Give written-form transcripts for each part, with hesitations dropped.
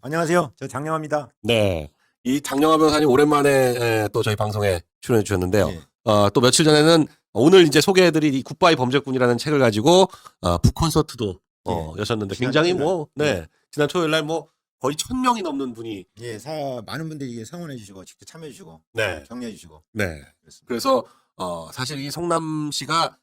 안녕하세요. 저 장영화입니다. 네. 이 장영하 변호사님 오랜만에 또 저희 방송에 출연해 주셨는데요. 예. 또 며칠 전에는 오늘 이제 소개해드릴 이 굿바이 범죄꾼이라는 책을 가지고 북콘서트도 여셨는데 굉장히 지난 토요일 날 거의 1,000명이 넘는 분이 예, 많은 분들이 성원해 주시고 직접 참여해 주시고 네. 격려해 주시고 네. 그렇습니다. 그래서 사실 이 성남시가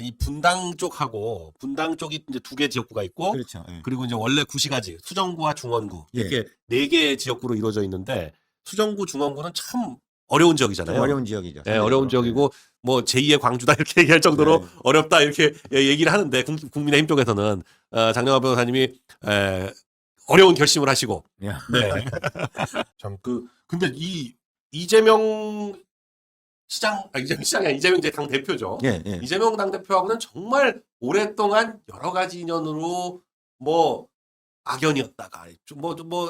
이 분당 쪽이 이제 2개 지역구가 있고 그렇죠. 예. 그리고 이제 원래 구시가지 수정구와 중원구 예. 이렇게 4개 지역구로 이루어져 있는데 수정구 중원구는 참 어려운 지역이잖아요. 좀 어려운 지역이죠. 네, 어려운 지역이고 제2의 광주다 이렇게 얘기할 정도로 네. 어렵다 이렇게 얘기를 하는데 국민의힘 쪽에서는 장영하 변호사님이 어려운 결심을 하시고 야. 네. 참 근데 이재명 이재 당 대표죠. 예, 예. 이재명 당 대표하고는 정말 오랫동안 여러 가지 인연으로 악연이었다가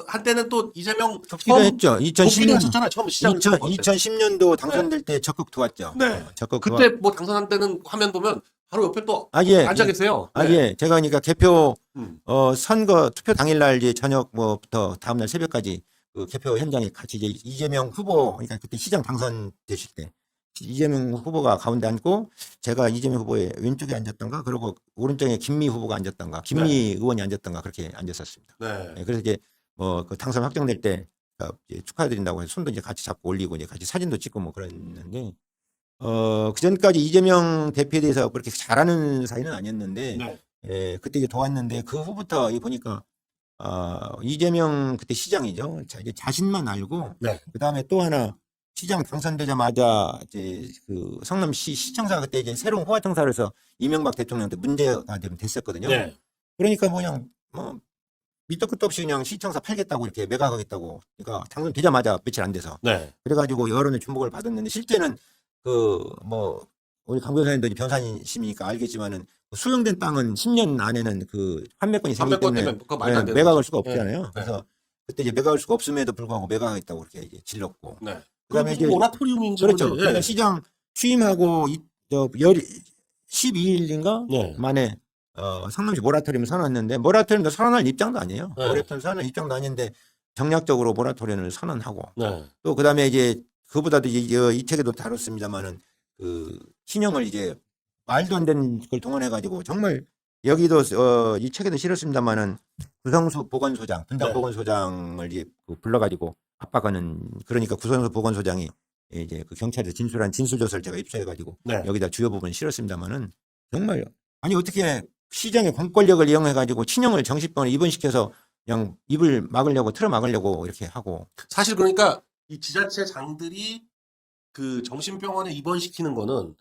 한때는 또 이재명 적기도 했죠. 2010년 하셨잖아요. 처음 시작을 2010년도 당선될 때 적극 도왔죠. 네. 적극 그때 당선한 때는 화면 보면 바로 옆에 또 예. 앉아 계세요. 예. 제가 그러니까 개표 음. 선거 투표 당일날 이제 저녁부터 다음날 새벽까지 그 개표 현장에 같이 이제 이재명 후보 그러니까 그때 시장 당선되실 때 이재명 후보가 가운데 앉고 제가 이재명 후보의 왼쪽에 앉았던가 그리고 오른쪽에 김미 후보가 앉았던가 김미 의원이 앉았던가 그렇게 앉았었습니다. 네. 예, 그래서 이제 그 당선 확정될 때 이제 축하드린다고 해서 손도 이제 같이 잡고 올리고 이제 같이 사진도 찍고 그랬는데 그 전까지 이재명 대표에 대해서 그렇게 잘하는 사이는 아니었는데 네. 예, 그때 이제 도왔는데 그 후부터 보니까 이재명 그때 시장이죠. 이제 자신만 알고 네. 그 다음에 또 하나 시장 당선되자마자 이제 그 성남시 시청사가 그때 이제 새로운 호화청사를 해서 이명박 대통령한테 문제가 됐었거든요. 네. 그러니까 그냥 밑도 끝도 없이 그냥 시청사 팔겠다고 이렇게 매각하겠다고 그러니까 당선되자마자 며칠 안 돼서 네. 그래가지고 여론의 주목을 받았는데 실제는 우리 강 변호사님도 변호사님이시니까 알겠지만은 수용된 땅은 10년 안에는 그 판매권이 생기기 때문에 그거 말도 안 되는 매각할 수가 거죠. 없잖아요. 네. 그래서 그때 이제 매각할 수가 없음에도 불구하고 매각하겠다고 이렇게 이제 질렀고. 네. 그다음에 이제 모라토리움인지 그렇죠. 모르겠는데, 그러니까 시장 취임하고 12일인가 네. 만에 성남시 모라토리움을 선언했는데 모라토리움도 선언할 입장도 아니에요. 네. 모라토리움 선언할 입장도 아닌데 정략적으로 모라토리움을 선언하고 네. 또 그다음에 이제 그보다도 이제 이 책에도 다뤘습니다만은 그 신형을 이제 말도 안 되는 걸 동원해 가지고 정말 여기도 이 책에도 실었습니다만은 구성수 보건소장 분당 네. 보건소장을 이제 불러 가지고 압박하는 그러니까 구성수 보건소장이 이제 그 경찰에서 진술한 진술조서를 제가 입수해 가지고 네. 여기다 주요 부분 실었습니다만은 정말 아니 어떻게 시장의 공권력을 이용해 가지고 친형을 정신병원에 입원시켜서 그냥 입을 막으려고 틀어 막으려고 이렇게 하고 사실 그러니까 이 지자체 장들이 그 정신병원에 입원시키는 거는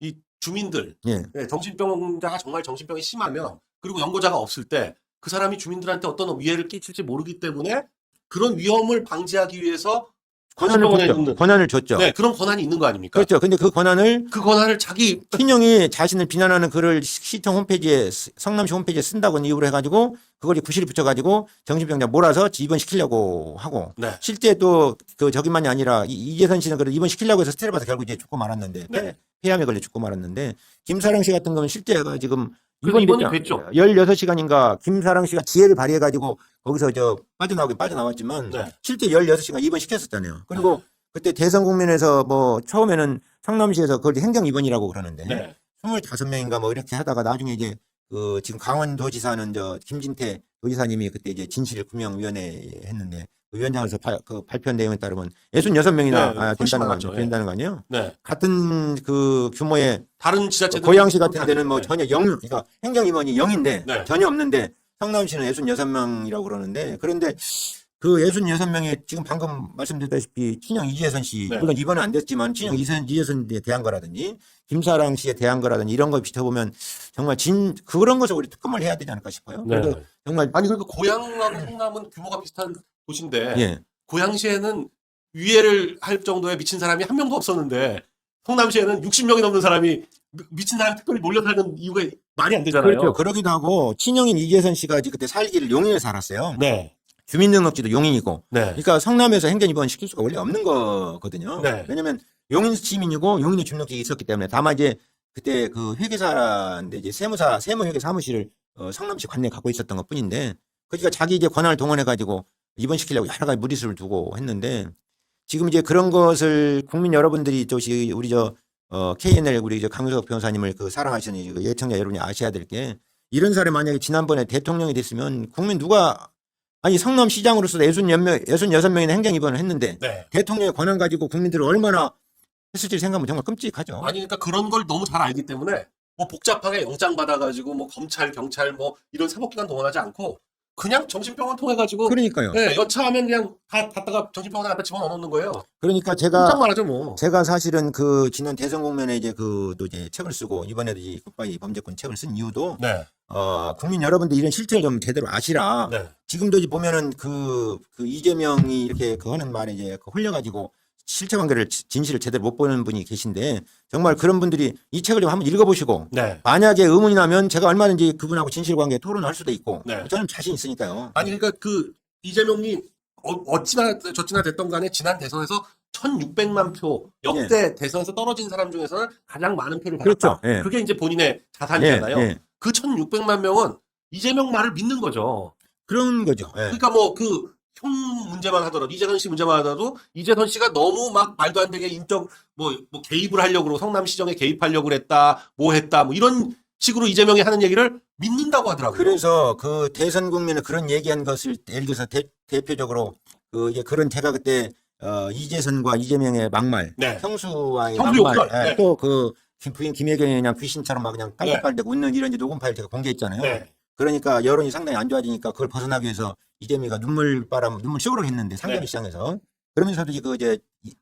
이 주민들, 예. 정신병자가 정말 정신병이 심하면 그리고 연고자가 없을 때 그 사람이 주민들한테 어떤 위해를 끼칠지 모르기 때문에 그런 위험을 방지하기 위해서 권한을 줬죠. 네, 그런 권한이 있는 거 아닙니까? 그렇죠. 근데 그 권한을 자기 친형이 자신을 비난하는 글을 시청 홈페이지에 성남시 홈페이지에 쓴다고 이유로 해가지고 그걸 구실을 붙여가지고 정신병자 몰아서 입원시키려고 하고 네. 실제 또 그 저기만이 아니라 이재선 씨는 그래도 입원시키려고 해서 스트레스 받아서 결국 이제 죽고 말았는데 네. 폐암에 걸려 죽고 말았는데 김사랑 씨 같은 경우는 실제가 지금 입원이 됐죠. 16시간인가 김사랑 씨가 지혜를 발휘해가지고 거기서 빠져나왔지만 네. 실제 16시간 입원시켰었잖아요. 그리고 그때 대선 국면에서 처음에는 성남시에서 그걸 행정 입원이라고 그러는데 네. 25명인가 이렇게 하다가 나중에 이제 그 지금 강원도지사는 김진태 도지사님이 그때 이제 진실규명위원회 했는데 그 위원장에서 발표한 내용에 따르면 66명이나 된다는 거 아니에요? 네. 같은 그 규모의 다른 지자체들 고양시 같은 데는 전혀 그러니까 행정임원이 0인데 네. 전혀 없는데 성남시는 66명이라고 그러는데 그런데 그 66명이 지금 방금 말씀드렸다시피 친형 이재선 씨 네. 물론 입원은 안 됐지만 친형 이재선에 대한 거라든지 김사랑 씨에 대한 거라든지 이런 거 비춰보면 정말 그런 것을 우리 특검을 해야 되지 않을까 싶어요. 네. 그래서 정말 아니 그러니까 고양하고 성남은 규모가 비슷한 곳인데 예. 고양시에는 위해를 할 정도의 미친 사람이 한 명도 없었는데 성남시에는 60명이 넘는 사람이 미친 사람이 특별히 몰려 사는 이유가 말이 안 되잖아요. 그렇죠. 그러기도 하고 친형인 이재선 씨가 그때 살기를 용인에 살았어요. 네. 주민등록지도 용인이고 네. 그러니까 성남에서 행정 입원 시킬 수가 원래 없는 거거든요. 네. 왜냐면 용인 시민이고 용인에 주민등록증이 있었기 때문에 다만 이제 그때 그 회계사인데 이제 세무회계 사무실을 성남시 관내에 갖고 있었던 것 뿐인데 그러니까 자기 이제 권한을 동원해 가지고 입원시키려고 여러 가지 무리수를 두고 했는데 지금 이제 그런 것을 국민 여러분들이 우리 KNL 우리 강유석 변호사님을 그 사랑하시는 예청자 여러분이 아셔야 될 게 이런 사람이 만약에 지난번에 대통령이 됐으면 국민 누가 아니 성남시장으로서 66명이나 행정 입원을 했는데 네. 대통령의 권한 가지고 국민들을 얼마나 했을지 생각하면 정말 끔찍하죠. 아니 그러니까 그런 걸 너무 잘 알기 때문에 뭐 복잡하게 영장 받아가지고 뭐 검찰 경찰 뭐 이런 사법기관 동원하지 않고 그냥 정신병원 통해가지고 그러니까요. 네, 여차하면 그냥 다 갖다가 정신병원에 갖다 집어넣는 거예요. 그러니까 깜짝 말하죠 뭐. 제가 사실은 그 지난 대선 국면에 이제 또 이제 책을 쓰고 이번에도 이 굿바이 범죄권 책을 쓴 이유도 네. 국민 여러분들 이런 실체를 좀 제대로 아시라. 네. 지금도 이제 보면은 그 이재명이 이렇게 그 하는 말에 이제 홀려가지고 실체관계를 진실을 제대로 못 보는 분이 계신데 정말 그런 분들이 이 책을 좀 한번 읽어보시고 네. 만약에 의문이 나면 제가 얼마든지 그분하고 진실관계 토론할 수도 있고 네. 저는 자신 있으니까요. 아니 그러니까 그 이재명이 어찌나 저찌나 됐던 간에 지난 대선에서 1,600만 표 역대 대선에서 떨어진 사람 중에서는 가장 많은 표를 받았다. 그렇죠. 예. 그게 이제 본인의 자산이잖아요. 예, 예. 그 1,600만 명은 이재명 말을 믿는 거죠. 그런 거죠. 예. 그러니까 뭐 그 형 문제만 하더라도 이재선 씨 문제만 하더라도 이재선 씨가 너무 막 말도 안 되게 인적 뭐 개입을 하려고 그러고 성남시정에 개입하려고 그랬다 뭐 했다 뭐 이런 식으로 이재명이 하는 얘기를 믿는다고 하더라고요. 그래서 그 대선 국면에 그런 얘기한 것을 예를 들어서 대표적으로 그 이제 그런 제가 그때 이재선과 이재명의 막말, 네. 형수와의 형수 막말, 욕설. 네. 또 그 부인 김혜경이 그냥 귀신처럼 막 그냥 깔깔깔대고 웃는 이런 이제 녹음 파일 제가 공개했잖아요. 네. 그러니까 여론이 상당히 안 좋아지니까 그걸 벗어나기 위해서 이재명이가 눈물 쇼를 했는데 상계리 네. 시장에서 그러면서도 이제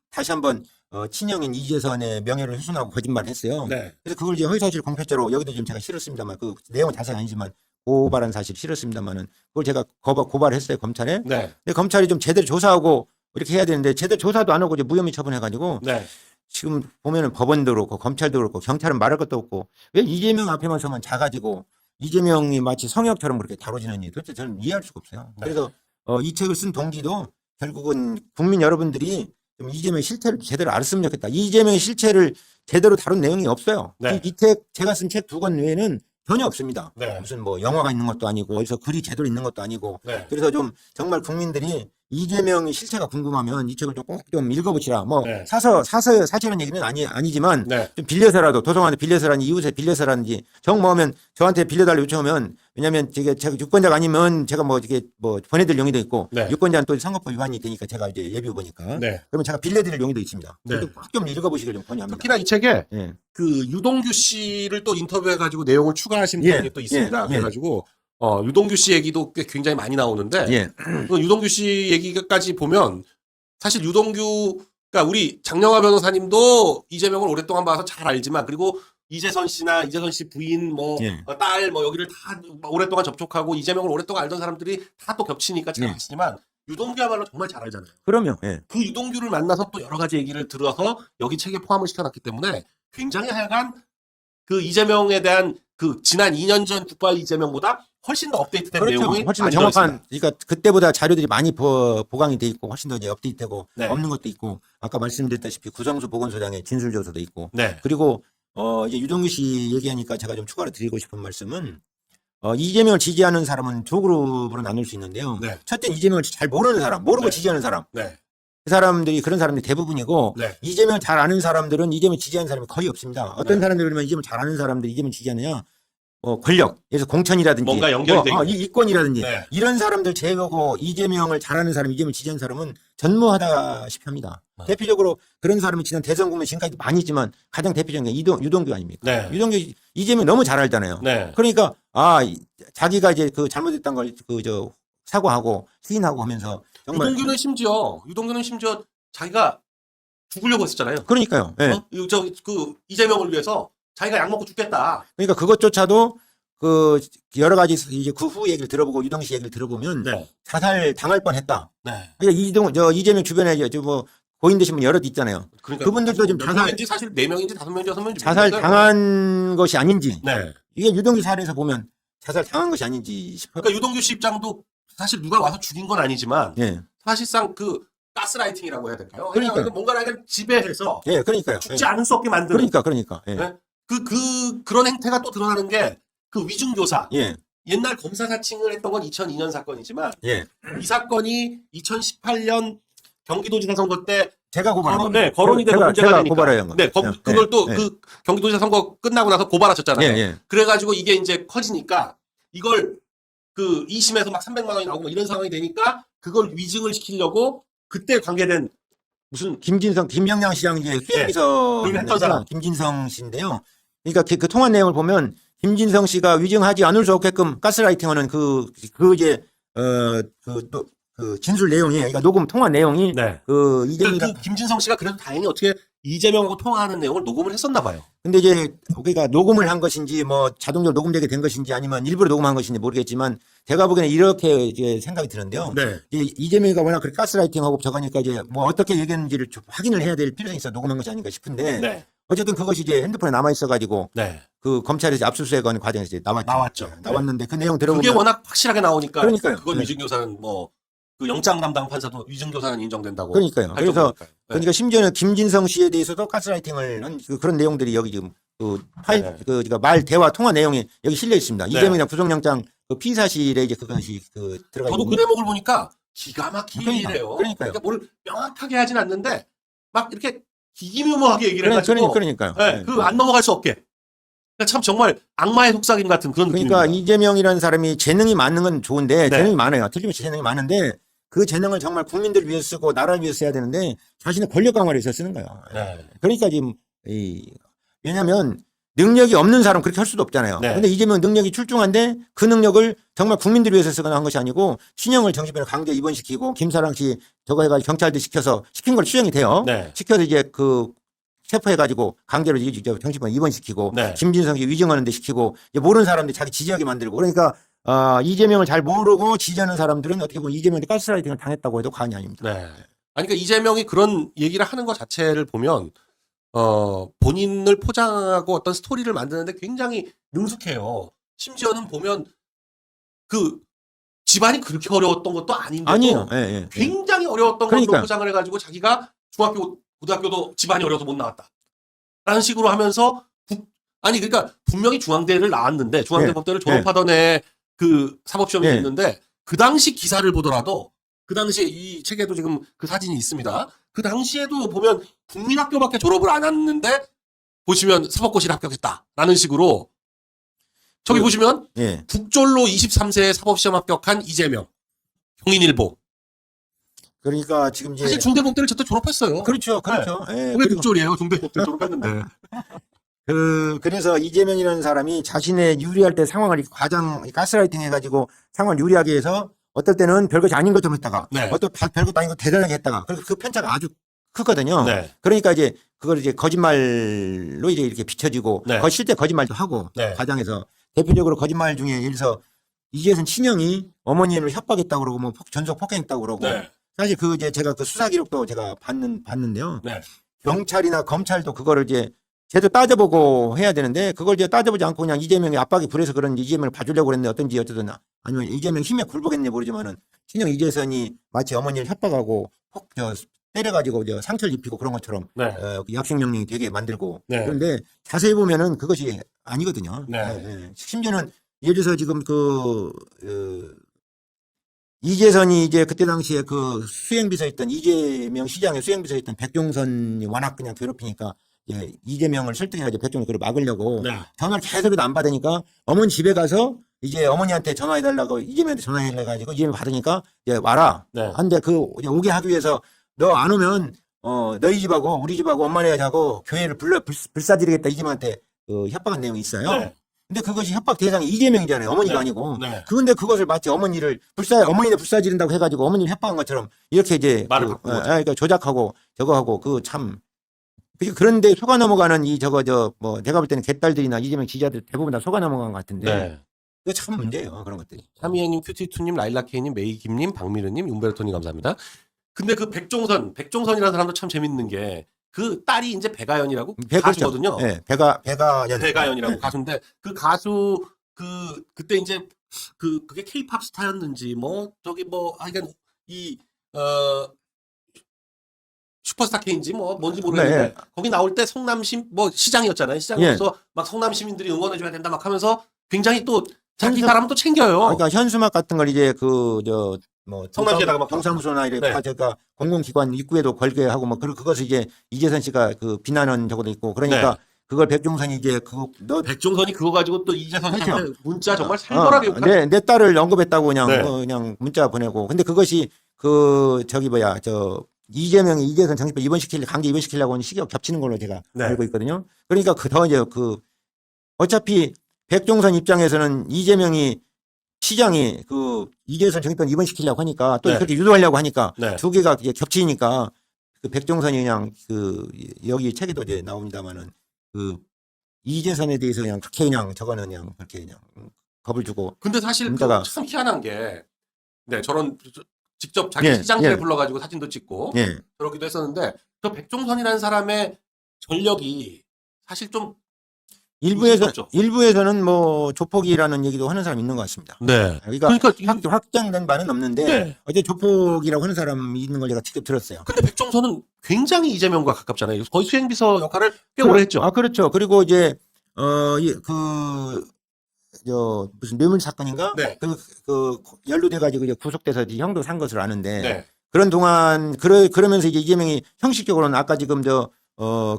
다시 한번 친형인 이재선의 명예를 훼손하고 거짓말을 했어요. 네. 그래서 그걸 이제 허위사실 공표죄로 여기도 지금 제가 실었습니다만 그 내용은 자세히 아니지만 고발한 사실 실었습니다만은 그걸 제가 고발했어요 검찰에. 네. 근데 검찰이 좀 제대로 조사하고 이렇게 해야 되는데 제대로 조사도 안 하고 이제 무혐의 처분해가지고 네. 지금 보면은 법원도 그렇고 검찰도 그렇고 경찰은 말할 것도 없고 왜 이재명 앞에만 서만 작아지고 이재명이 마치 성역처럼 그렇게 다뤄지는지 도대체 저는 이해할 수가 없어요. 네. 그래서 이 책을 쓴 동기도 결국은 국민 여러분들이 좀 이재명의 실체를 제대로 알았으면 좋겠다. 이재명의 실체를 제대로 다룬 내용이 없어요. 네. 이 책 제가 쓴 책 2권 외에는 전혀 없습니다. 네. 무슨 뭐 영화가 있는 것도 아니고 어디서 글이 제대로 있는 것도 아니고 네. 그래서 좀 정말 국민들이 이재명의 실체가 궁금하면 이 책을 꼭 좀 읽어보시라. 뭐 네. 사서라는 얘기는 아니지만 네. 좀 빌려서라도 도서관에 빌려서라든지 이웃에 빌려서라든지 정 뭐하면 저한테 빌려달라고 요청하면 왜냐하면 제가 유권자가 아니면 제가 뭐 이게 뭐 보내드릴 용의도 있고 네. 유권자는 또 선거법 위반이 되니까 제가 이제 예비 후보니까 네. 그러면 제가 빌려드릴 용의도 있습니다. 네. 꼭 좀 읽어보시길 좀 권유합니다. 특히나 이 책에 예. 그 유동규 씨를 또 인터뷰해가지고 내용을 추가하신 예. 분이 또 있습니다. 예. 그래가지고 유동규 씨 얘기도 꽤 굉장히 많이 나오는데 예. 그 유동규 씨 얘기까지 보면 사실 유동규가 우리 장영하 변호사님도 이재명을 오랫동안 봐서 잘 알지만 그리고 이재선 씨나 이재선 씨 부인 뭐 예. 딸 뭐 여기를 다 오랫동안 접촉하고 이재명을 오랫동안 알던 사람들이 다 또 겹치니까 잘 예. 아시지만 유동규야말로 정말 잘 알잖아요. 그럼요. 예. 그 유동규를 만나서 또 여러 가지 얘기를 들어서 여기 책에 포함을 시켜놨기 때문에 굉장히 하여간 그 이재명에 대한 그 지난 2년 전 국발 이재명보다 훨씬 더 업데이트된 그렇죠. 내용이 훨씬 더 많이 정확한, 들어있습니다. 그러니까 그때보다 자료들이 많이 보강이 돼 있고 훨씬 더 이제 업데이트되고 네. 없는 것도 있고 아까 말씀드렸다시피 구성수 보건소장의 진술조서도 있고 네. 그리고 이제 유동규 씨 얘기하니까 제가 좀 추가로 드리고 싶은 말씀은 이재명을 지지하는 사람은 두 그룹으로 나눌 수 있는데요. 네. 첫째 이재명을 잘 모르는 사람, 모르고 네. 지지하는 사람. 네. 그 사람들이 그런 사람들이 대부분이고 네. 이재명을 잘 아는 사람들은 이재명 지지하는 사람이 거의 없습니다. 어떤 네. 사람들이 그러면 이재명 잘 아는 사람들이 이재명 지지하느냐? 권력, 그래서 공천이라든지 뭔가 연결이 돼 이권이라든지 네. 이런 사람들 제외하고 이재명을 잘하는 사람, 이재명 지지하는 사람은 전무하다시피 합니다. 네. 대표적으로 그런 사람이 지난 대선 국면 지금까지 많이 있지만 가장 대표적인 게 유동규 아닙니까? 네. 유동규 이재명 너무 잘 알잖아요. 네. 그러니까 자기가 이제 그 잘못했던 걸 사과하고 시인하고 하면서 정말 유동규는 심지어 자기가 죽으려고 했었잖아요. 그러니까요. 예. 그 이재명을 위해서 자기가 약 먹고 죽겠다. 그러니까 그것조차도 그 여러 가지 이제 그 후 얘기를 들어보고 유동 씨 얘기를 들어보면 네. 자살 당할 뻔했다. 네. 그러니까 이재명 주변에 뭐 고인 되신 분 여럿 있잖아요. 그러니까 그분들도 지금 몇 자살 명인지 사실 4명인지 5명인지 6명인지 자살 당한 것이 아닌지 네. 이게 유동규 사례에서 보면 자살 당한 것이 아닌지 싶어요. 그러니까 유동규 씨 입장도 사실 누가 와서 죽인 건 아니지만 예. 사실상 그 가스라이팅이라고 해야 될까요? 그러니까요. 뭔가를 약간 지배해서 예, 그러니까요. 죽지 예. 않을 수 없게 만드는 그러니까. 예. 네? 그런 행태가 또 드러나는 게 그 위중교사. 예. 옛날 검사 사칭을 했던 건 2002년 사건이지만 예. 이 사건이 2018년 경기도지사 선거 때 제가 고발한 거론, 겁니다. 네, 거론이 되고 문제가 제가 되니까. 고발한 거. 네, 그걸 또 예. 그 경기도지사 선거 끝나고 나서 고발하셨잖아요. 예, 예. 그래가지고 이게 이제 커지니까 이걸 그 2심에서 막 300만 원이 나오고 뭐 이런 상황이 되니까 그걸 위증을 시키려고 그때 관계된 무슨 김영양 시장 이제 수행비서 그걸 했던 사람. 김진성 씨인데요. 그러니까 그 통화 내용을 보면 김진성 씨가 위증하지 않을 수 없게끔 가스라이팅하는 그 이제 그 진술 내용이 그러니까 녹음 통화 내용이 네. 그 이재명 그 김진성 씨가 그래도 다행히 어떻게 이재명하고 통화하는 내용을 녹음을 했었나 봐요. 근데 이제 그러니까 녹음을 한 것인지 뭐 자동적으로 녹음되게 된 것인지 아니면 일부러 녹음한 것인지 모르겠지만 제가 보기에는 이렇게 이제 생각이 드는데요. 네. 이재명이가 워낙 그렇게 가스라이팅하고 저거니까 이제 뭐 어떻게 얘기했는지를 좀 확인을 해야 될 필요성이 있어 녹음한 것이 아닌가 싶은데 네. 어쨌든 그것이 이제 핸드폰에 남아 있어가지고 네. 그 검찰에서 압수수색하는 과정에서 이제 나왔죠. 나왔죠. 나왔는데 그 내용 들어보면 그게 워낙 확실하게 나오니까 그러니까요. 그건 네. 위증교사는 뭐 그 영장 담당 판사도 위증교사는 인정된다고. 그러니까요. 할 그래서 정도니까요. 네. 그러니까 심지어는 김진성 씨에 대해서도 가스라이팅을 한 그런 내용들이 여기 지금 그 파일 네. 그러니까 말 대화 통화 내용이 여기 실려 있습니다. 네. 이재명이랑 구속영장 그 피의사실에 이제 그것이 그 들어가 저도 그 있는. 대목을 보니까 기가 막히게 얘기해요. 그러니까요. 뭘 명확하게 하진 않는데 막 이렇게 기기묘묘하게 얘기를 해가지고 그러니까요. 네, 그 안 넘어갈 수 없게. 그러니까 참 정말 악마의 속삭임 같은 그런 그러니까 느낌입니다. 이재명이라는 사람이 재능이 많은 건 좋은데 네. 재능이 많아요. 틀림없이 재능이 많은데 그 재능을 정말 국민들을 위해서 쓰고 나라를 위해서 써야 되는데 자신의 권력 강화를 위해서 쓰는 거예요. 네. 그러니까 지금 왜냐하면 능력이 없는 사람 그렇게 할 수도 없잖아요. 네. 그런데 이재명 능력이 출중한데 그 능력을 정말 국민들을 위해서 쓰거나 한 것이 아니고 신형을 정신병원에 강제 입원시키고 김사랑 씨 저거 해가지고 경찰들 시킨 걸 수령이 돼요. 네. 시켜서 이제 그 체포해가지고 강제로 이제 정신병원 입원시키고 네. 김진성 씨 위증하는 데 시키고 이제 모르는 사람들 자기 지지하게 만들고 그러니까 이재명을 잘 모르고 지지하는 사람들은 어떻게 보면 이재명한테 가스라이팅을 당했다고 해도 과언이 아닙니다. 네. 아니, 그러니까 이재명이 그런 얘기를 하는 것 자체를 보면, 본인을 포장하고 어떤 스토리를 만드는데 굉장히 능숙해요. 심지어는 보면, 그, 집안이 그렇게 어려웠던 것도 아닌데도 아니에요. 예, 예. 굉장히 어려웠던 걸로 그러니까요. 포장을 해가지고 자기가 중학교, 고등학교도 집안이 어려서 못 나왔다. 라는 식으로 하면서, 아니, 그러니까 분명히 중앙대를 나왔는데, 중앙대 네. 법대를 졸업하던 애 그 사법시험이 네. 있는데, 그 당시 기사를 보더라도, 그 당시에 이 책에도 지금 그 사진이 있습니다. 그 당시에도 보면 국민학교밖에 졸업을 안 했는데 보시면 사법고시를 합격했다라는 식으로 저기 보시면 예. 국졸로 23세에 사법시험 합격한 이재명 경인일보. 그러니까 지금 이제 사실 중대법대를 저때 졸업했어요. 그렇죠. 예, 왜 그리고 국졸이에요? 중대법대 졸업했는데. 그래서 이재명이라는 사람이 자신의 유리할 때 상황을 이렇게 가스라이팅 해가지고 상황을 유리하게 해서 어떨 때는 별것이 아닌 것처럼 했다가 네. 어떤 별것도 아닌 거 대단하게 했다가 그래서 그 편차가 아주 크거든요. 네. 그러니까 이제 그걸 이제 거짓말로 이제 이렇게 비춰지고 네. 실제 거짓말도 하고 네. 과정에서 대표적으로 거짓말 중에 예를 들어서 이재선 친형이 어머니를 협박했다고 그러고 뭐 전속 폭행했다고 그러고 네. 사실 그 이제 제가 그 수사 기록도 제가 봤는데요. 네. 경찰이나 검찰도 그거를 이제 제대로 따져보고 해야 되는데 그걸 이제 따져보지 않고 그냥 이재명이 압박이 불해서 그런지 이재명을 봐주려고 그랬는데 어떤지 어쨌든 아니면 이재명 힘에 굴복했는지 모르지만은 친형 이재선이 마치 어머니를 협박하고 때려가지고 상처를 입히고 그런 것처럼 네. 약식 명령이 되게 만들고 네. 그런데 자세히 보면은 그것이 아니거든요. 네. 심지어는 예를 들어서 지금 이재선이 이제 그때 당시에 그 수행비서였던 이재명 시장의 수행비서였던 백종선이 워낙 그냥 괴롭히니까 이재명을 설득해가지고 백종을 그걸 막으려고 네. 전화를 계속해도 안 받으니까 어머니 집에 가서 이제 어머니한테 전화해달라고 이재명한테 전화해가지고 이재명 받으니까 이제 와라. 네. 한데 오게 하기 위해서 너 안 오면 너희 집하고 우리 집하고 엄마네 하고 교회를 불사드리겠다 이재명한테 협박한 내용이 있어요. 네. 근데 그것이 협박 대상이 이재명이잖아요. 어머니가 네. 아니고. 네. 그런데 그것을 마치 어머니를 불사지른다고 해가지고 어머니를 협박한 것처럼 이렇게 이제 말을 바꾼 거죠. 그러니까 조작하고 저거 하고 그런데 속아 넘어가는 내가 볼 때는 개딸들이나 이재명 지지자들 대부분 다 속아 넘어간 것 같은데. 네. 그거 참 문제예요. 그런 것들이. 삼이행님, 큐티투님, 라일라케이님, 메이김님, 박미르님, 윤베르토님 감사합니다. 근데 그 백종선이라는 사람도 참 재밌는 게 그 딸이 이제 배가연이라고 가수거든요. 네, 배가연. 배가연이라고 가수인데 그 가수 그때 이제 그게 케이팝 스타였는지 하여간 슈퍼스타 K인지 뭔지 모르겠는데 네. 거기 나올 때 성남시 시장이었잖아요. 시장에서 막 성남 시민들이 응원해줘야 된다 막 하면서 굉장히 또 자기 현수- 사람은 또 챙겨요. 그러니까 현수막 같은 걸 이제 뭐 성남시에다가 막 동사무소나 이렇게 네. 제가 공공기관 입구에도 걸게 하고 뭐 그것을 이제 이재선 씨가 그 비난한 적도 있고 그러니까 네. 그걸 백종선이 이제 너 백종선이 그거 가지고 또 이재선 씨한테 그렇죠. 문자 정말 살벌하게 욕하는 내 딸을 언급했다고 그냥 네. 그냥 문자 보내고 근데 그것이 저기 뭐야 이재명이 이재선 정치법 강제 입원시키려고 하는 시기가 겹치는 걸로 제가 네. 알고 있거든요. 그러니까 더 이제 어차피 백종선 입장에서는 이재명이 시장이 이재선 정치법 입원시키려고 하니까 또 네. 그렇게 유도하려고 하니까 네. 두 개가 이제 겹치니까 백종선이 그냥 여기 책에도 이제 나옵니다만은 이재선에 대해서 그냥 그렇게 그냥 저거는 그냥 그렇게 그냥 겁을 주고 근데 사실 문자가- 참 희한한 게 네, 저런 직접 자기 예, 시장실에 예. 불러가지고 사진도 찍고 예. 그러기도 했었는데 저 백종선이라는 사람의 전력이 사실 좀 의심스럽죠. 일부에서는 뭐 조폭이라는 얘기도 하는 사람이 있는 것 같습니다. 네. 그러니까 그러니까 확정된 바는 없는데 네. 어제 조폭이라고 하는 사람이 있는 걸 제가 직접 들었어요. 근데 백종선은 굉장히 이재명과 가깝잖아요. 거의 수행비서 역할을 꽤 오래 했죠. 그렇죠. 그리고 이제 무슨 뇌물 사건인가? 네. 연루돼 가지고 이제 구속돼서 이제 형도 산 것을 아는데 네. 그런 동안 그러면서 이제 이재명이 형식적으로는 아까 지금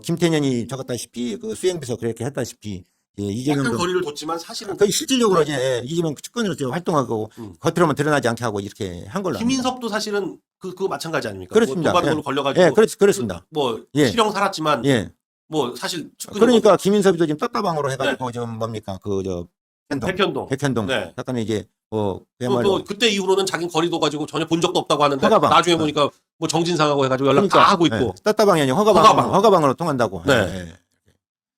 김태년이 적었다시피 수행비서 그렇게 했다시피 예, 약간 이재명도 거리를 뒀지만 사실은 거의 실질적으로 이제 이재명 측근으로 활동하고 겉으로만 드러나지 않게 하고 이렇게 한 걸로. 김인섭도 사실은 그거 마찬가지 아닙니까? 그렇습니다. 뭐 도박으로 예. 걸려가지고 예, 그렇습니다. 뭐 예. 실형 살았지만 예. 뭐 사실 그러니까 김인섭이도 지금 떡다방으로 해가지고 좀 뭡니까 백현동 네. 약간의 이제 또 그야말로 그때 이후로는 자기는 거리도 가지고 전혀 본 적도 없다고 하는데 허가방. 나중에 보니까 뭐 정진상하고 해가지고 연락 다 하고 있고 떡다방이 아니라 허가방. 허가방으로 통한다고. 네. 예.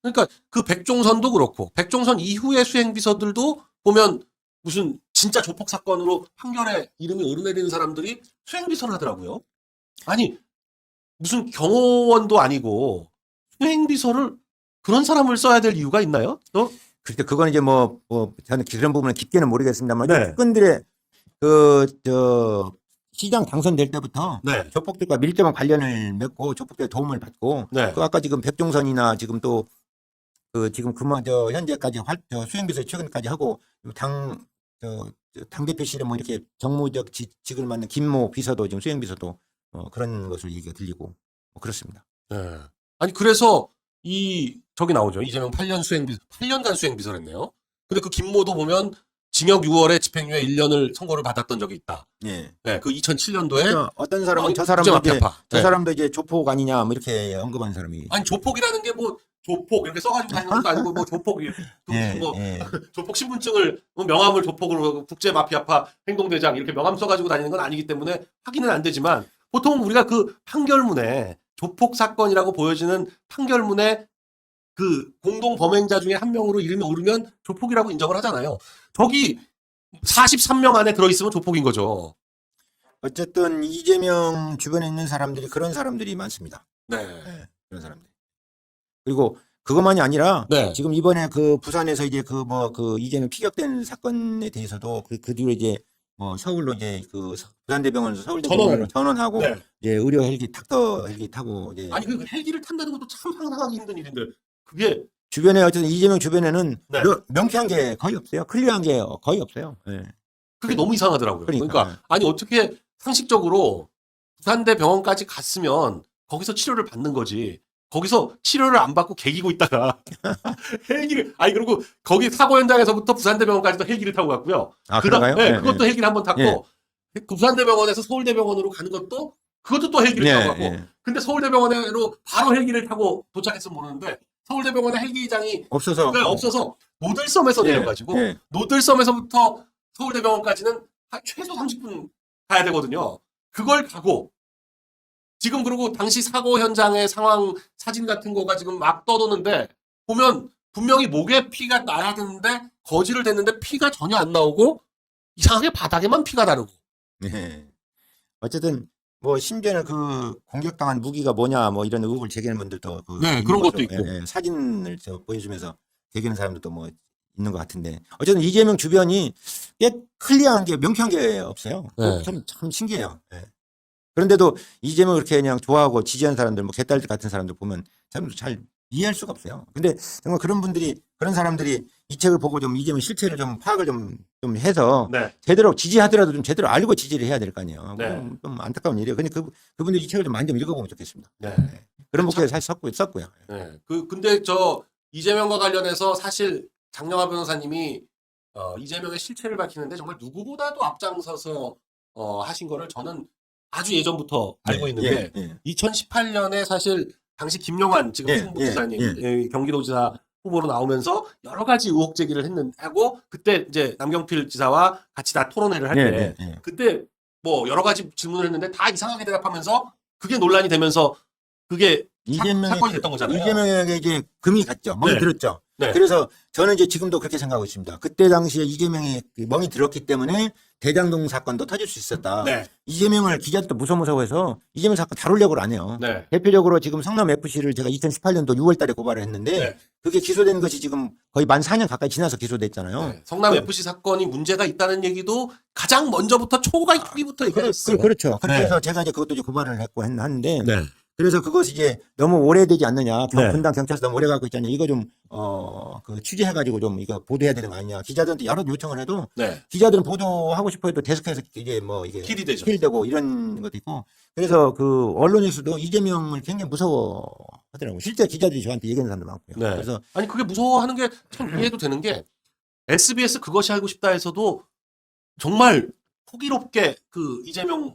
그러니까 그 백종선도 그렇고 백종선 이후의 수행비서들도 보면 무슨 진짜 조폭 사건으로 판결에 이름이 오르내리는 사람들이 수행비서를 하더라고요. 아니 무슨 경호원도 아니고 수행비서를 그런 사람을 써야 될 이유가 있나요? 그러니까 그건 이제 저는 그런 부분은 깊게는 모르겠습니다만 네. 측근들의 시장 당선될 때부터 네. 조폭들과 밀접한 관련을 맺고 조폭들의 도움을 받고 네. 아까 지금 백종선이나 지금 또 지금 현재까지 수행비서 최근까지 하고 당대표실에 뭐 이렇게 정무적 직을 맡는 김모 비서도 지금 수행비서도 그런 것을 얘기가 들리고 그렇습니다. 네. 아니 그래서 저기 나오죠. 이재명 8년간 수행비서를 했네요. 근데 그 김모도 보면 징역 6월에 집행유예 1년을 선고를 받았던 적이 있다. 예. 네, 그 2007년도에 어떤 사람은 저 사람도 이제 조폭 아니냐 뭐 이렇게 언급한 사람이. 아니 조폭이라는 게 뭐 조폭 이렇게 써가지고 다니는 것도 아니고 뭐 조폭 조폭 신분증을 명함을 조폭으로 국제 마피아파 행동대장 이렇게 명함 써가지고 다니는 건 아니기 때문에 확인은 안 되지만 보통 우리가 그 판결문에 조폭 사건이라고 보여지는 판결문에 그 공동 범행자 중에 한 명으로 이름이 오르면 조폭이라고 인정을 하잖아요. 저기 43명 안에 들어있으면 조폭인 거죠. 어쨌든 이재명 주변에 있는 사람들이 그런 사람들이 많습니다. 네. 그런 사람들. 그리고 그것만이 아니라 네. 지금 이번에 부산에서 이제 이재명 피격된 사건에 대해서도 그 뒤로 이제 서울로 이제 부산대병원에서 서울대병원으로 전원하고 네. 이제 의료 헬기 탁터 헬기 타고 이제 아니 그 헬기를 탄다는 것도 참 상상하기 힘든 일인데 그게 주변에 어쨌든 이재명 주변에는 네. 명쾌한 게 거의 없어요. 클리어한 게 거의 없어요. 네. 그게 너무 이상하더라고요. 그러니까. 그러니까 아니 어떻게 상식적으로 부산대 병원까지 갔으면 거기서 치료를 받는 거지. 거기서 치료를 안 받고 개기고 있다가 헬기를 그리고 거기 사고 현장에서부터 부산대병원까지도 헬기를 타고 갔고요. 그런가요? 네, 네, 그것도 헬기를 한번 탔고 예. 그 부산대병원에서 서울대병원으로 가는 것도 그것도 또 헬기를 타고 갔고. 근데 서울대병원으로 바로 헬기를 타고 도착했으면 모르는데 서울대병원에 헬기장이 없어서 노들섬에서 예, 내려가지고 예. 노들섬에서부터 서울대병원까지는 최소 30분 가야 되거든요. 그걸 가고 지금 그리고 당시 사고 현장의 상황 사진 같은 거가 지금 막 떠도는데 보면 분명히 목에 피가 나야 되는데 거지를 댔는데 피가 전혀 안 나오고 이상하게 바닥에만 피가 나르고. 네. 어쨌든 심지어는 공격당한 무기가 뭐냐 이런 의혹을 제기하는 분들도 네, 있는 그런 것도 거죠. 있고. 예, 보여주면서 제기하는 사람들도 있는 것 같은데 어쨌든 이재명 주변이 꽤 클리어한 게 명쾌한 게 없어요. 네. 참 신기해요. 예. 그런데도 이재명을 그렇게 그냥 좋아하고 지지하는 사람들 개딸들 같은 사람들 보면 참 잘 이해할 수가 없어요. 근데 정말 그런 사람들이 이 책을 보고 좀 이재명 실체를 좀 파악을 좀 해서 네. 제대로 지지하더라도 좀 제대로 알고 지지를 해야 될 거 아니에요. 네. 좀 안타까운 일이에요. 근데 그분들이 이 책을 좀 많이 좀 읽어보면 좋겠습니다. 네. 그런 목적에 사실 썼고요. 네. 근데 저 이재명과 관련해서 사실 장영하 변호사님이 이재명의 실체를 밝히는데 정말 누구보다도 앞장서서 하신 거를 저는 아주 예전부터 알고 있는데 2018년에 사실 당시 김용환 지금 충북지사님 경기도지사 후보로 나오면서 여러 가지 의혹 제기를 하고 그때 이제 남경필 지사와 같이 다 토론회를 할 때 그때 뭐 여러 가지 질문을 했는데 다 이상하게 대답하면서 그게 논란이 되면서 그게 사건이 됐던 거잖아요. 이재명에게 이제 금이 갔죠. 멍이 네. 들었죠. 네. 그래서 저는 이제 지금도 그렇게 생각하고 있습니다. 그때 당시에 이재명이 그 멍이 들었기 때문에 대장동 사건도 터질 수 있었다. 네. 이재명을 기자들도 무서워해서 이재명 사건 다루려고 안 해요. 네. 대표적으로 지금 성남FC를 제가 2018년도 6월 달에 고발을 했는데 네. 그게 기소된 것이 지금 거의 만 4년 가까이 지나서 기소됐잖아요. 네. 성남 FC 사건이 문제가 있다는 얘기도 가장 먼저부터 초기부터 얘기했어요. 그렇죠. 네. 그래서 제가 이제 그것도 이제 고발을 했고 했는데 네. 그래서 그것이 이제 너무 오래되지 않느냐. 네. 분당 경찰서 너무 오래 갖고 있잖아요. 이거 좀, 그 취재해가지고 좀 이거 보도해야 되는 거 아니냐. 기자들한테 여러 요청을 해도 네. 기자들은 보도하고 싶어 해도 데스크에서 이게 뭐 이게 킬이 되죠. 킬되고 이런 것도 있고. 그래서 그 언론에서도 이재명을 굉장히 무서워 하더라고요. 실제 기자들이 저한테 얘기하는 사람도 많고요. 네. 그래서 아니 그게 무서워하는 게 참 이해도 되는 게 SBS 그것이 알고 싶다에서도 정말 호기롭게 그 이재명을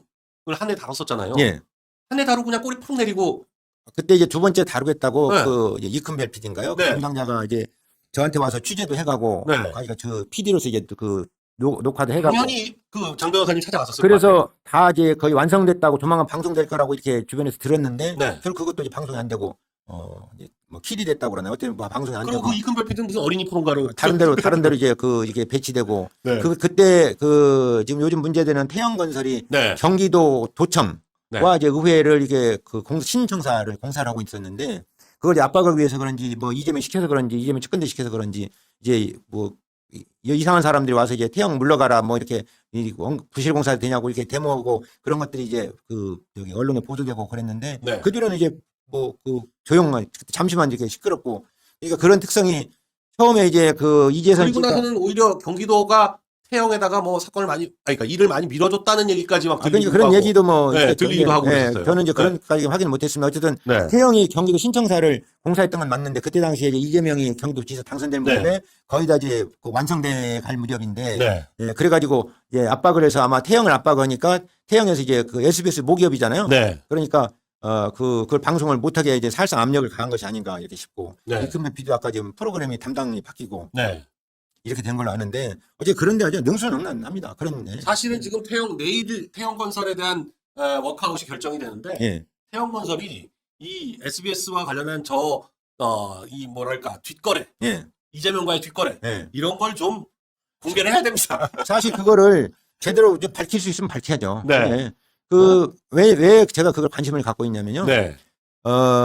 한 해 다뤘었잖아요. 예. 한 해 다루고 그냥 꼬리 푹 내리고 그때 이제 두 번째 다루겠다고 네. 그 이큰별 PD인가요? 네. 그 담당자가 이제 저한테 와서 취재도 해가고 네. 그러니까 저 PD로서 이제 그 녹화도 해가고 당연히 그 장 변호사님 찾아갔었어요. 그래서 다 이제 거의 완성됐다고 조만간 방송될 거라고 이렇게 주변에서 들었는데 네. 결국 그것도 이제 방송이 안 되고 이제 뭐 킬이 됐다고 그러나요? 어쨌든 뭐 방송이 안 그리고 되고 그 이근별 PD는 무슨 어린이 프로인가로 다른 데로 이제 그 이게 배치되고 네. 그때 그 지금 요즘 문제되는 태영건설이 네. 경기도 도청과 네. 이제 의회를 이게 그 신청사를 공사를 하고 있었는데 그걸 이제 압박을 위해서 그런지 뭐 이재명 시켜서 그런지 이재명 측근대 시켜서 그런지 이제 뭐 이상한 사람들이 와서 이제 태영 물러가라 뭐 이렇게 부실 공사 되냐고 이렇게 데모하고 그런 것들이 이제 그 여기 언론에 보도되고 그랬는데 네. 그 뒤로는 이제 뭐 그 조용한 잠시만 이렇게 시끄럽고 그러니까 그런 특성이 처음에 이제 그 이재선 그리고 나서는 오히려 경기도가 태영에다가 뭐 사건을 많이 그러니까 일을 많이 밀어줬다는 얘기까지만 그러니까 들리기도 그런 하고. 얘기도 뭐 네, 있었죠. 들리기도 하고 그랬어요. 저는 이제 네. 그런까지 확인 못했으면 어쨌든 네. 태영이 경기도 신청사를 공사했던 건 맞는데 그때 당시에 이제 이재명이 경기도지사 당선될 무렵에 거의 다 이제 그 완성돼 갈 무렵인데 네. 예, 그래가지고 예, 압박을 해서 아마 태영을 압박하니까 태영에서 이제 그 SBS 모기업이잖아요. 네. 그러니까 그걸 방송을 못하게 이제 살상 압력을 가한 것이 아닌가 이렇게 싶고 네. 이금배 PD도 아까 지금 프로그램이 담당이 바뀌고 네. 이렇게 된 걸로 아는데 어제 그런데 아주 능수능란합니다. 그런 사실은 지금 내일 태영건설에 대한 워크아웃이 결정이 되는데 예. 태영건설이 이 SBS와 관련한 이 뭐랄까 뒷거래 예. 이재명과의 뒷거래 예. 이런 걸 좀 공개를 해야 됩니다. 사실 그거를 제대로 좀 밝힐 수 있으면 밝혀야죠. 네. 네. 왜 제가 그걸 관심을 갖고 있냐면요. 네.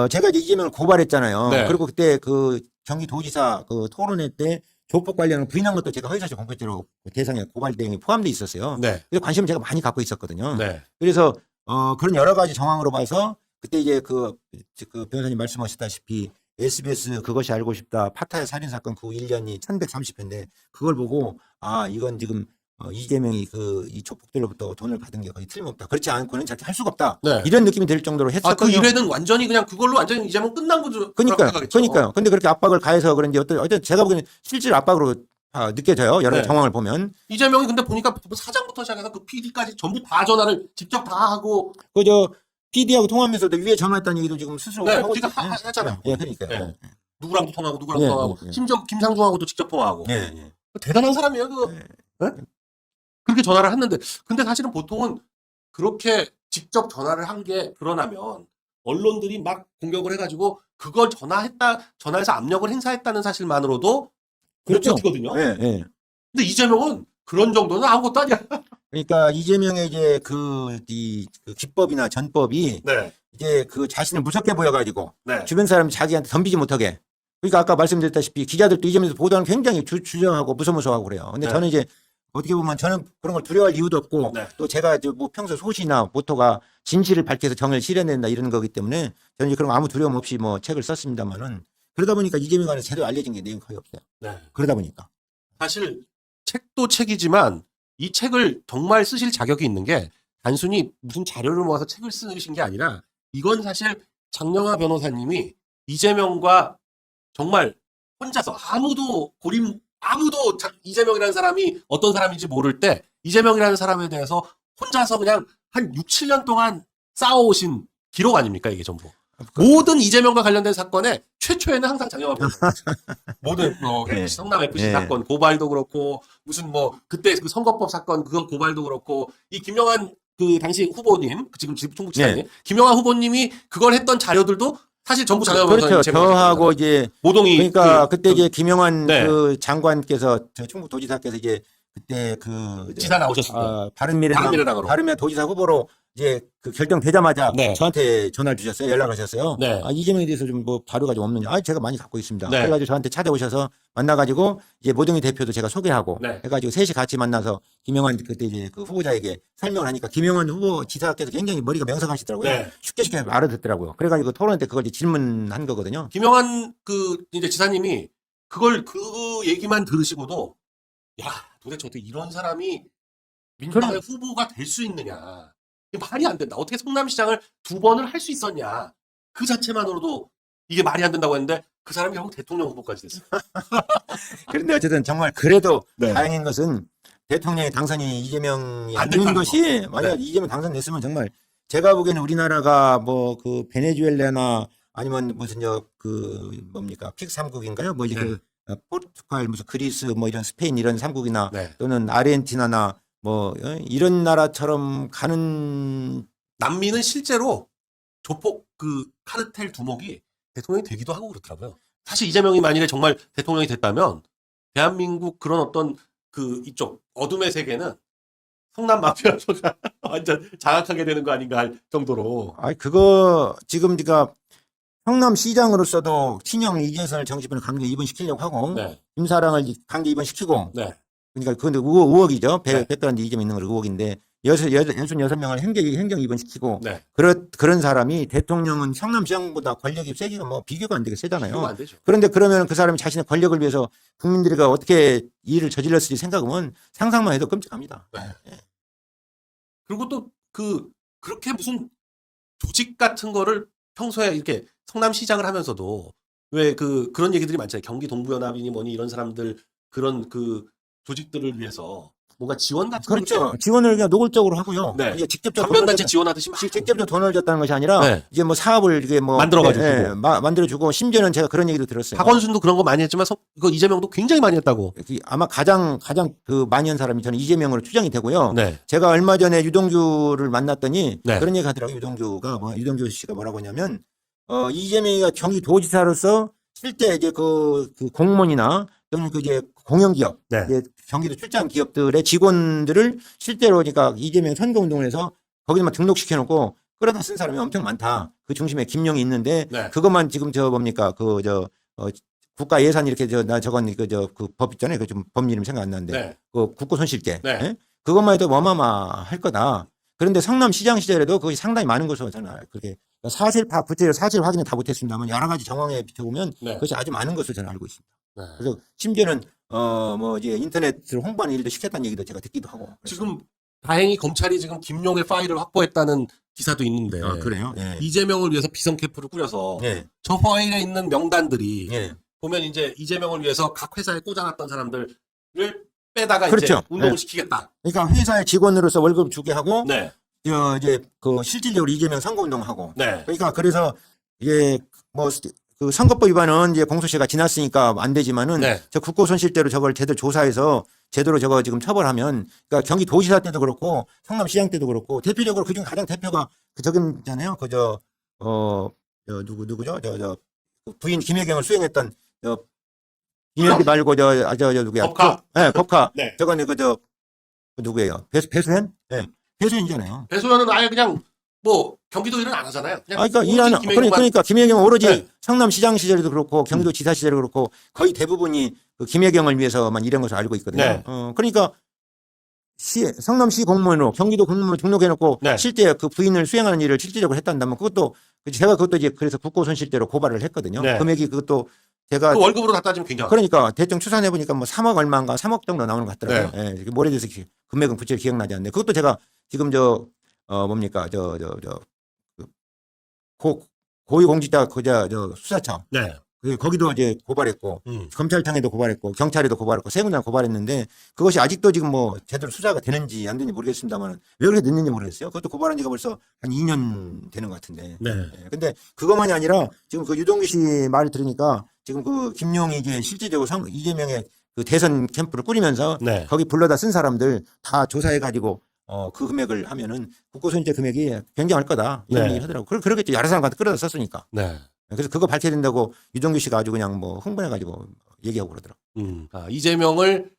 제가 이제 이재명을 고발했잖아요. 네. 그리고 그때 그 경기도지사 그 토론회 때 조폭 관련을 부인한 것도 제가 허위사실 공표죄로 대상에 고발 대응이 포함돼 있었어요. 네. 그래서 관심을 제가 많이 갖고 있었거든요. 네. 그래서 그런 여러 가지 정황으로 봐서 그때 이제 그 변호사님 말씀하셨다시피 SBS 그것이 알고 싶다 파타야 살인 사건 그 1년이 1130회인데 그걸 보고 이건 지금 이재명이 이 조폭들로부터 돈을 받은 게 거의 틀림없다. 그렇지 않고는 저렇게 할 수가 없다. 네. 이런 느낌이 들 정도로 그 했었거든요. 일회는 완전히 그냥 그걸로 완전히 이재명 끝난 거죠. 그러니까요. 근데 그렇게 압박을 가해서 그런지 어떤 제가 보기에는 실질 압박으로 느껴져요. 여러 네. 정황을 보면. 이재명이 근데 보니까 사장부터 시작해서 그 PD까지 전부 다 전화를 직접 다 하고 그저 PD하고 통화하면서도 위에 전화했다는 얘기도 지금 스스로 네, 하고 PD가 있잖아요. 하잖아요. 예, 그러니까요. 네. 누구랑도 통화하고 누구랑도 예, 통화하고 예. 심지어 김상중하고도 직접 통화하고 예, 예. 대단한 사람이에요. 네? 그렇게 전화를 했는데 근데 사실은 보통은 그렇게 직접 전화를 한 게 드러나면 언론들이 막 공격을 해가지고 그걸 전화해서 압력을 행사했다는 사실만으로도 그렇죠. 거든요. 예, 예. 근데 이재명은 그런 정도는 아무것도 아니야. 그러니까 이재명의 이제 그 기법이나 전법이 네, 이제 그 자신을 무섭게 보여가지고 네, 주변 사람이 자기한테 덤비지 못하게. 그러니까 아까 말씀드렸다시피 기자들도 이재명에서 보도하는 굉장히 주저하고 무서워하고 그래요. 근데 네. 저는 이제 어떻게 보면 저는 그런 걸 두려워할 이유도 없고 네. 또 제가 이제 뭐 평소 소시나 모토가 진실을 밝혀서 정을 실현낸다 이런 거기 때문에 저는 이제 그런 거 아무 두려움 없이 뭐 책을 썼습니다만은 그러다 보니까 이재명 안에 제대로 알려진 게 내용 거의 없어요. 네. 그러다 보니까. 사실 책도 책이지만 이 책을 정말 쓰실 자격이 있는 게 단순히 무슨 자료를 모아서 책을 쓰신 게 아니라 이건 사실 장영하 변호사님이 이재명과 정말 혼자서 이재명이라는 사람이 어떤 사람인지 모를 때 이재명이라는 사람에 대해서 혼자서 그냥 한 6, 7년 동안 쌓아오신 기록 아닙니까 이게 전부. 모든 이재명과 관련된 사건에 최초에는 항상 장영하 변호사. 모든 네. FC, 성남 FC 네. 사건 고발도 그렇고 무슨 그때 그 선거법 사건 그거 고발도 그렇고 이 김영환 그 당시 후보님 지금 충북지사님 김영환 후보님이 그걸 했던 자료들도 사실 전부 장영하 그렇죠. 변호사님 저하고 이제 모동이 그러니까 그때 이제 김영환 네. 그 장관께서 저 충북도지사께서 이제 그때 지사 나오셨을 때 바른미래당으로. 바른미래 도지사 후보로 이제 그 결정되자마자 네. 저한테 전화를 주셨어요. 연락을 하셨어요. 네. 이재명에 대해서 좀 뭐 자료가 좀 없느냐. 제가 많이 갖고 있습니다. 네. 그래가지고 저한테 찾아오셔서 만나가지고 이제 모동희 대표도 제가 소개하고 네. 해가지고 셋이 같이 만나서 김영환 그때 이제 그 후보자에게 설명을 하니까 김영환 후보 지사께서 굉장히 머리가 명석하시더라고요. 네. 쉽게 알아듣더라고요. 그래가지고 토론 때 그걸 이제 질문한 거거든요. 김영환 그 이제 지사님이 그 얘기만 들으시고도 야 도대체 어떻게 이런 사람이 민주당의 후보가 될 수 있느냐. 이게 말이 안 된다. 어떻게 성남시장을 2번을 할 수 있었냐. 그 자체만으로도 이게 말이 안 된다고 했는데 그 사람이 결국 대통령 후보까지 됐어요. 그런데 어쨌든 정말 그래도 네. 다행인 것은 대통령의 당선이 이재명이 안 안 되는 됐다는 것이 만약 네. 이재명 당선됐으면 정말 제가 보기에는 우리나라가 뭐 그 베네수엘라나 아니면 무슨 뭡니까 픽 3국인가요? 뭐 이제 네. 그 포르투갈 무슨 그리스 뭐 이런 스페인 이런 3국이나 네. 또는 아르헨티나나 뭐 이런 나라처럼 가는 남미는 실제로 조폭 그 카르텔 두목이 대통령이 되기도 하고 그렇더라고요. 사실 이재명이 만일에 정말 대통령이 됐다면 대한민국 그런 어떤 그 이쪽 어둠의 세계는 성남 마피아가 완전 장악하게 되는 거 아닌가 할 정도로. 그거 지금 네가 성남시장으로서도 친형 이재선을 정치권에 강제 입원시키려고 하고 네. 김사랑을 강제 입원시키고 네. 그러니까 그건데 의혹이죠. 네. 백별한테 이점 있는 건 의혹인데 66명을 행정 입원시키고 네. 그런 사람이 대통령은 성남시장보다 권력이 세기가 뭐 비교가 안 되게 세잖아요. 비교가 안 되죠. 그런데 그러면 그 사람이 자신의 권력을 위해서 국민들과 어떻게 일을 저질렀을지 생각하면 상상만 해도 끔찍합니다. 네. 그리고 또 그렇게 무슨 조직 같은 거를 평소에 이렇게 성남시장을 하면서도 왜 그런 얘기들이 많잖아요. 경기 동부연합이니 뭐니 이런 사람들 그런 그 조직들을 위해서 뭔가 지원 같은 그렇죠. 지원을 그냥 노골적으로 하고요. 네. 이제 직접적으로 강변단체 지원하듯이 막 직접적으로 돈을 줬다는 것이 아니라 네. 이제 뭐 사업을 이게 뭐 만들어가지고 주고. 만들어주고 심지어는 제가 그런 얘기도 들었어요. 박원순도 그런 거 많이 했지만 이거 이재명도 굉장히 많이 했다고. 아마 가장 그 많이 한 사람이 저는 이재명으로 추정이 되고요. 네. 제가 얼마 전에 유동규를 만났더니 네. 그런 얘기 하더라고요. 유동규 씨가 뭐라고 하냐면 이재명이가 경기도지사로서 실제 이제 그 공무원이나 또는 그 이제 공영기업, 네. 이제 경기도 출장 기업들의 직원들을 실제로 그러니까 이재명 선거운동을 해서 거기만 등록시켜놓고 끌어다 쓴 사람이 엄청 많다. 그 중심에 김용이 있는데 네. 그것만 지금 뭡니까 국가 예산 이렇게 저건 그 법 있잖아요. 그 좀 법 이름 생각 안 나는데 네. 그 국고 손실죄. 네. 예? 그것만 해도 어마어마할 거다. 그런데 성남시장 시절에도 그것이 상당히 많은 것으로 저는 그렇게 구체적으로 사실 확인을 다 못했습니다만 여러 가지 정황에 비춰보면 네. 그것이 아주 많은 것으로 저는 알고 있습니다. 네. 그래서 심지어는 이제 인터넷을 홍보하는 일도 시켰다는 얘기도 제가 듣기도 하고. 지금 다행히 검찰이 지금 김용의 파일을 확보했다는 기사도 있는데 그래요? 네. 이재명을 위해서 비선 캠프를 꾸려서 네. 저 파일에 있는 명단들이 네. 보면 이제 이재명을 위해서 각 회사에 꽂아놨던 사람들을 빼다가 그렇죠. 이제 운동을 네. 시키겠다. 그러니까 회사의 직원으로서 월급 주게 하고 네. 이제 그 실질적으로 이재명 선거운동하고. 네. 그러니까 그래서 이게 그 선거법 위반은 이제 공소시효가 지났으니까 안 되지만은 네. 저 국고손실죄로 저걸 제대로 조사해서 제대로 저거 지금 처벌하면 그러니까 경기도지사 때도 그렇고 성남시장 때도 그렇고 대표적으로 그중 가장 대표가 저기 있잖아요. 누구죠? 그 부인 김혜경을 수행했던 김혜경 말고 누구야? 법카. 네, 법카. 네. 저거는 누구예요? 배수현? 네. 배수현이잖아요. 배소연은 아예 그냥 뭐 경기도 일은 안 하잖아요. 그냥 그러니까 오로지 일하는 김혜경만- 그러니까 김혜경 오로지 네. 성남시장 시절에도 그렇고 경기도지사 시절에도 그렇고 거의 대부분이 그 김혜경을 위해서만 일한 것으로 알고 있거든요. 네. 그러니까 성남시 공무원으로 경기도 공무원으로 등록해놓고 네. 실제 그 부인을 수행하는 일을 실질적으로 했다면 그것도 제가 그것도 이제 그래서 국고손실죄로 고발을 했거든요. 네. 금액이 그것도 제가 그 월급으로 다 따지면 굉장히 그러니까 대충 추산해 보니까 뭐 3억 얼마인가 3억 정도 나오는 것 같더라고요. 네. 예, 이게 오래돼서 금액은 구체적으로 기억나지 않는데 그것도 제가 지금 뭡니까 고위공직자 수사처 네. 거기도 이제 고발했고 음. 검찰청에도 고발했고 경찰에도 고발했고 세 군데 고발했는데 그것이 아직도 지금 뭐 제대로 수사가 되는지 안 되는지 모르겠습니다만 왜 그렇게 늦는지 모르겠어요. 그것도 고발한 지가 벌써 한 2년 되는 것 같은데. 네. 예, 근데 그것만이 아니라 지금 그 유동규 씨 말을 들으니까 지금 그 김용이 이제 실질적으로 이재명의 그 대선 캠프를 꾸리면서 네. 거기 불러다 쓴 사람들 다 조사해 가지고 그 금액을 하면은 국고손실 금액이 굉장할 거다 이런 네. 얘기를 하더라고. 그러겠죠. 여러 사람한테 끌어다 썼으니까. 네. 그래서 그거 밝혀야 된다고 유동규 씨가 아주 그냥 뭐 흥분해가지고 얘기하고 그러더라고. 이재명을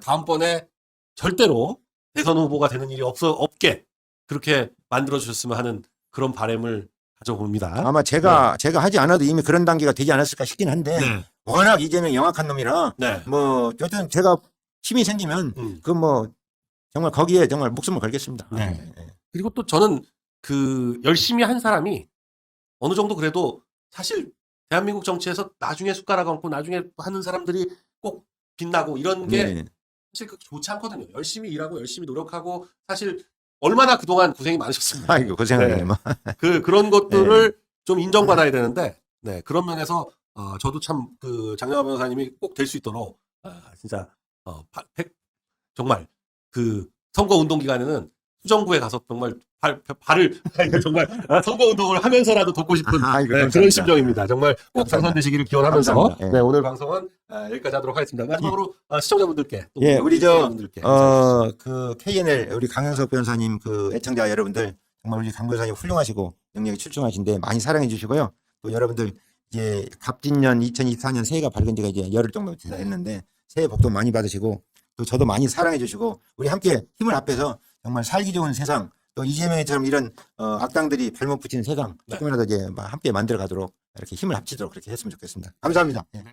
다음번에 절대로 대선 후보가 되는 일이 없게 그렇게 만들어 주셨으면 하는 그런 바람을 가져봅니다. 아마 제가 하지 않아도 이미 그런 단계가 되지 않았을까 싶긴 한데 네. 워낙 이재명이 영악한 놈이라 네. 뭐 여튼 제가 힘이 생기면 그 뭐 정말 거기에 정말 목숨을 걸겠습니다. 네. 그리고 또 저는 그 열심히 한 사람이 어느 정도 그래도 사실 대한민국 정치에서 나중에 숟가락 얹고 나중에 하는 사람들이 꼭 빛나고 이런 게 네. 사실 그 좋지 않거든요. 열심히 일하고 열심히 노력하고 사실 얼마나 그동안 고생이 많으셨습니까? 아이고 고생하네. 뭐. 그런 것들을 좀 인정받아야 되는데, 네, 그런 면에서, 저도 참, 장영하 변호사님이 꼭 될 수 있도록, 진짜, 정말, 선거 운동 기간에는 수정구에 가서 정말 발을, 정말, 선거 운동을 하면서라도 돕고 싶은 아이고, 그런 감사합니다. 심정입니다. 정말 꼭 당선되시기를 기원하면서, 감사합니다. 네, 오늘 방송은 여기까지 하도록 하겠습니다. 마지막으로, 시청자분들께, 또 예, 우리 시청자분들께 그 KNL 우리 강영석 변호사님 그 애청자 여러분들 정말 우리 강 변호사님 훌륭하시고 능력이 출중하신데 많이 사랑해 주시고요. 또 여러분들 이제 갑진년 2024년 새해가 밝은 지가 이제 열흘 정도 됐는데 새해 복도 많이 받으시고 또 저도 많이 사랑해 주시고 우리 함께 힘을 합해서 정말 살기 좋은 세상 또 이재명처럼 이런 악당들이 발목 붙이는 세상 조금이라도 이제 함께 만들어 가도록 이렇게 힘을 합치도록 그렇게 했으면 좋겠습니다. 감사합니다. 예.